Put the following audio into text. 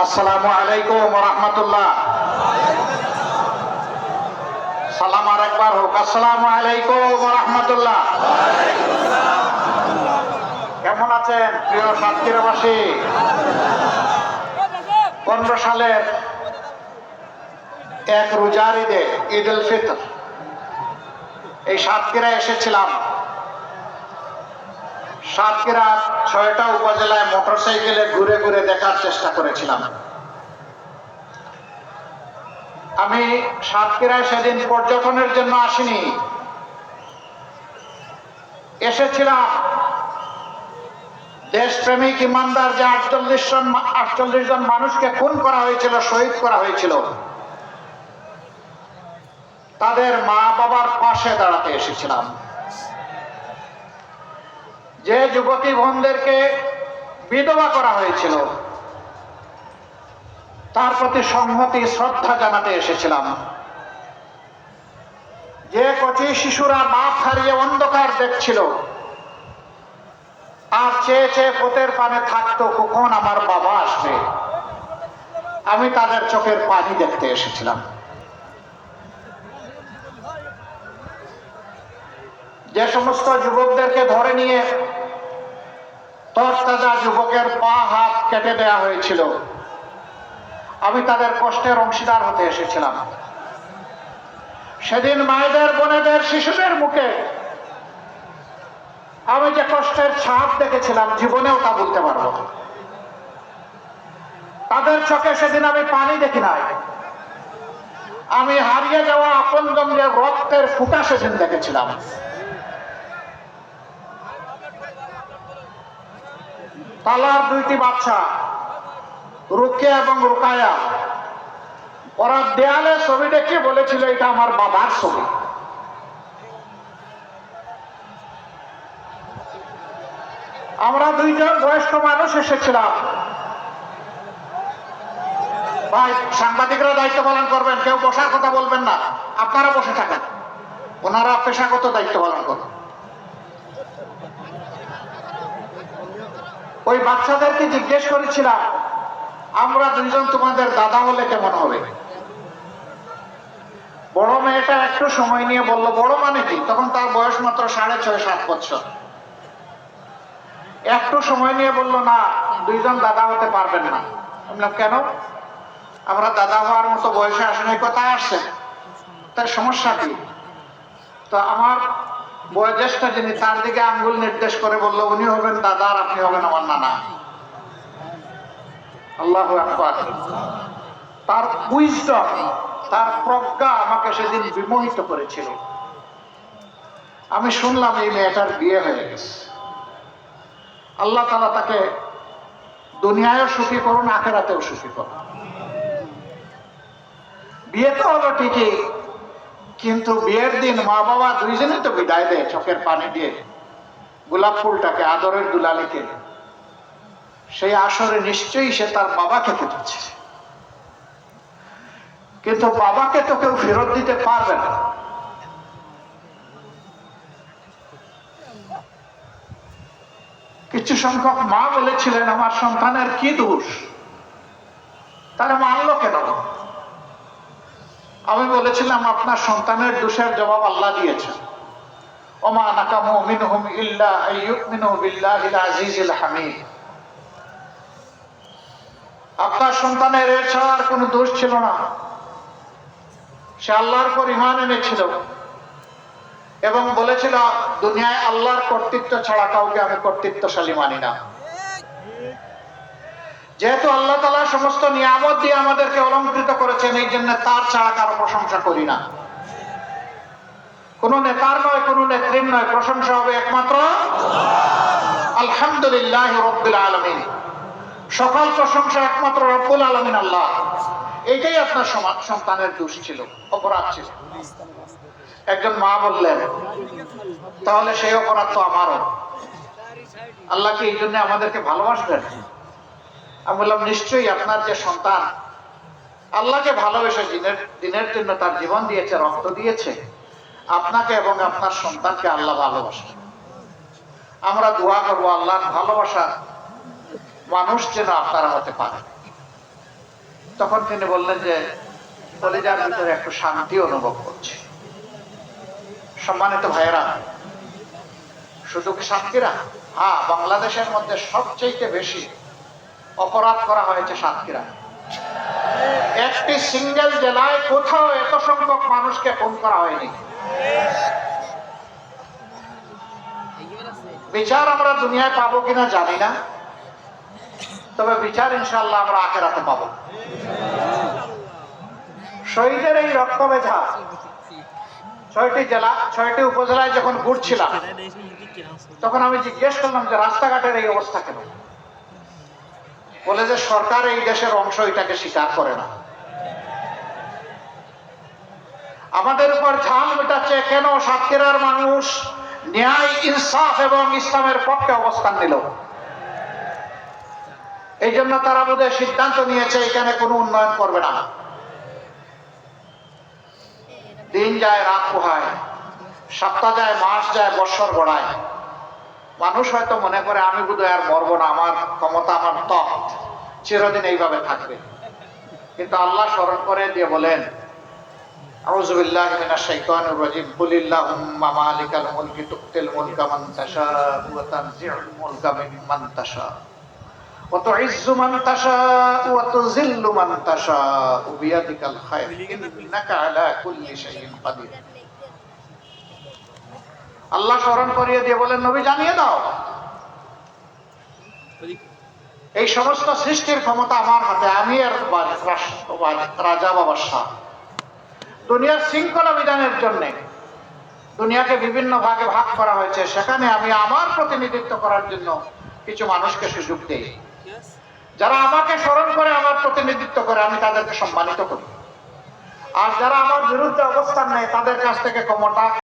আসসালামু আলাইকুম ওয়া রাহমাতুল্লাহ। সালাম আরেকবার হোক। আসসালামু আলাইকুম ওয়া রাহমাতুল্লাহ। কেমন আছেন প্রিয় সাতক্ষীরাবাসী? 15 সালের এক রোজার ঈদে, ঈদ উল ফিতর, এই সাতক্ষীরা এসেছিলাম। সাতক্ষীরা 6টা উপজেলায় মোটরসাইকেলে ঘুরে ঘুরে দেখার চেষ্টা করেছিলাম। আমি সাতক্ষীরায় সেদিন পর্যটনের জন্য আসিনি, এসেছিলাম দেশপ্রেমিক ইমানদার যে 48 জন মানুষকে খুন করা হয়েছিল, শহীদ করা হয়েছিল, তাদের মা বাবার পাশে দাঁড়াতে এসেছিলাম। যে যুবতী বোনদেরকে বিধবা করা হয়েছিল, তার প্রতি সংহতি শ্রদ্ধা জানাতে এসেছিলাম। যে কচি শিশুরা বাপ হারিয়ে অন্ধকার দেখছিল আর চেয়ে চেয়ে পথের পানে থাকতো কখন আমার বাবা আসবে, আমি তাদের চোখের পানি দেখতে এসেছিলাম। যে সমস্ত যুবকদেরকে ধরে নিয়ে তরতাজা যুবকের পা হাত কেটে দেয়া হয়েছিল, আমি তাদের কষ্টের অংশীদার হতে এসেছিলাম। সেদিন মায়েদের, বোনেদের, শিশুদের মুখে আমি যে কষ্টের ছাপ দেখেছিলাম, জীবনেও তা বলতে পারবো। তাদের চোখে সেদিন আমি পানি দেখি নাই, আমি হারিয়ে যাওয়া আপনজনদের রক্তের ফুটা সেদিন দেখেছিলাম। তালার 2টি বাচ্চা, রুকিয়া এবং রুকায়া, ওরা দেয়ালে ছবি দেখে বলেছিল এটা আমার বাবার ছবি। আমরা 2 জন বয়স্ক মানুষ এসেছিলাম। ভাই, সাংবাদিকরা দায়িত্ব পালন করবেন, কেউ বসার কথা বলবেন না, আপনারা বসে থাকেন, ওনারা পেশাগত দায়িত্ব পালন করবেন। ওই বাচ্চাদেরকে জিজ্ঞেস করেছিলাম, আমরা 2 জন তোমাদের দাদা হলে কেমন হবে? বড় মেয়েটা একটু সময় নিয়ে বলল, বড় মানে কি? তখন তার বয়স মাত্র 6.5-7 বছর। একটু সময় নিয়ে বলল, না, 2 জন দাদা হতে পারবেন না। বললাম, কেন? আমরা দাদা হওয়ার মতো বয়সে আসেন, এই কথা আসছে, তার সমস্যা কি? তো আমার বয়োজ্যেষ্ঠ যিনি, তার দিকে আঙ্গুল নির্দেশ করে বলল, উনি হবেন দাদা আর আপনি হবেন আমার নানা। আল্লাহু আকবার। তার উইজডম, তার প্রজ্ঞা আমাকে সেদিন বিমোহিত করেছিল। আমি শুনলাম এই মেয়েটার বিয়ে হয়ে গেছে। আল্লাহ তাআলা তাকে দুনিয়ায়ও সুখী করুন, আখিরাতেও সুখী করুন। বিয়ে তো হলো ঠিকই, কিন্তু বিয়ের দিন মা বাবা 2 জনই তো বিদায় দেয় চোখের পানি দিয়ে গোলাপ ফুলটাকে, আদরের দুলালিকে। সেই আসরে নিশ্চয়ই সে তার বাবাকে পেতেছে, কিন্তু বাবাকে তো কেউ ফেরত দিতে পারবে না। কিছু সংখ্যক মা বলেছিলেন, আমার সন্তানের কি দোষ, তাহলে মানলো কেন? আমি বলেছিলাম, আপনার সন্তানের দোষের জবাব আল্লাহ দিয়েছেন। ওমা নাকামু মিনহুম ইল্লা আইয়ুমিনু বিল্লাহিল আজিজিল হামিদ। আপনার সন্তানের এর ছাড়া আর কোনো দোষ ছিল না। সে আল্লাহর উপর ঈমান এনেছিল এবং বলেছিল, দুনিয়ায় আল্লাহর কর্তৃত্ব ছাড়া কাউকে আমি কর্তৃত্বশালী মানি না। যেহেতু আল্লাহ তাআলা সমস্ত নিয়ামত দিয়ে আমাদেরকে অলংকৃত করেছেন, এই জন্য তার ছাড়া কারো প্রশংসা করি না। কোন নেতার নয়, কোন নেত্রীর নয়, প্রশংসা হবে একমাত্র আলহামদুলিল্লাহ রাব্বিল আলামিন। সকল প্রশংসা একমাত্র রব্বুল আলামিন আল্লাহ। এইটাই আপনার সন্তানের দোষ ছিল, অপরাধ ছিল। একজন মা বললেন, তাহলে সেই অপরাধ তো আমারও, আল্লাহ কি এই জন্য আমাদেরকে ভালোবাসবেন? আমি বললাম, নিশ্চয়ই আপনার যে সন্তান আল্লাহকে ভালোবেসে দিনের জন্য তার জীবন দিয়েছে, রক্ত দিয়েছে, আপনাকে এবং আপনার সন্তানকে আল্লাহ ভালোবাসে। আমরা দোয়া করবো, আল্লাহর ভালোবাসা মানুষ যেন আপনারা হতে পারে। তখন তিনি বললেন যে কলিজার ভিতরে একটু শান্তি অনুভব করছি। সম্মানিত ভাইয়েরা, শুধু কি সাতক্ষীরা? হ্যাঁ, বাংলাদেশের মধ্যে সবচেয়ে বেশি অপরাধ করা হয়েছে সাতক্ষীরা। একটি সিঙ্গেল জেলায় কোথাও এত সংখ্যক মানুষকে খুন করা হয়নি। বিচার আমরা দুনিয়ায় পাবো কিনা জানি না, তবে বিচার ইনশাআল্লাহ আমরা আখিরাতে পাবো। শহীদের এই রক্ত ভেজা 6টি জেলা 6টি উপজেলায় যখন ঘুরছিলাম, তখন আমি জিজ্ঞেস করলাম যে রাস্তাঘাটের এই অবস্থা কেন? বলে যে সরকার এই দেশের অংশ, এটাকে স্বীকার করে না। আমাদের উপর ঝাল মেটাচ্ছে কেন? সাতক্ষীরার মানুষ ন্যায়, ইনসাফ এবং ইসলামের পক্ষে অবস্থান নিল। এই জন্য তারা বোধহয় সিদ্ধান্ত নিয়েছে এখানে কোনো উন্নয়ন করবে না। দিন যায়, রাত পোহায়, সপ্তাহ যায়, মাস যায়, বৎসর গড়ায়। মানুষ হয়তো মনে করে আমি বোধহয় আর মরবো না, আমার ক্ষমতা, আমার তখ্ত চিরদিন এইভাবে থাকবে। কিন্তু আল্লাহ স্মরণ করে দিয়ে বলেন, আউযু বিল্লাহি মিনাশ শাইতানির রাজিম, কুলিল্লাহুম্মা মালিকাল মুলকি তুতিল মুলকা মান তাশাউ ওয়া তানজিউল মুলকা মিম্মান তাশাউ ওয়া তুইজ্জু মান তাশাউ ওয়া তুযিল্লু মান তাশাউ বিয়াদিকাল খায়র ইন্নাকা আলা কুল্লি শাইইন কাদির। আল্লাহ স্মরণ করিয়ে দিয়ে বলেন, নবী জানিয়ে দাও এই সমস্ত সৃষ্টির ক্ষমতা আমার হাতে, আমি এর রাজা বাবার শাহ। দুনিয়ার শৃঙ্খলা বিধানের জন্য দুনিয়াকে বিভিন্ন ভাগে ভাগ করা হয়েছে, সেখানে আমি আমার প্রতিনিধিত্ব করার জন্য কিছু মানুষকে সুযোগ দেই। যারা আমাকে স্মরণ করে, আমার প্রতিনিধিত্ব করে, আমি তাদেরকে সম্মানিত করি। আর যারা আমার বিরুদ্ধে অবস্থান নেয়, তাদের কাছ থেকে ক্ষমতা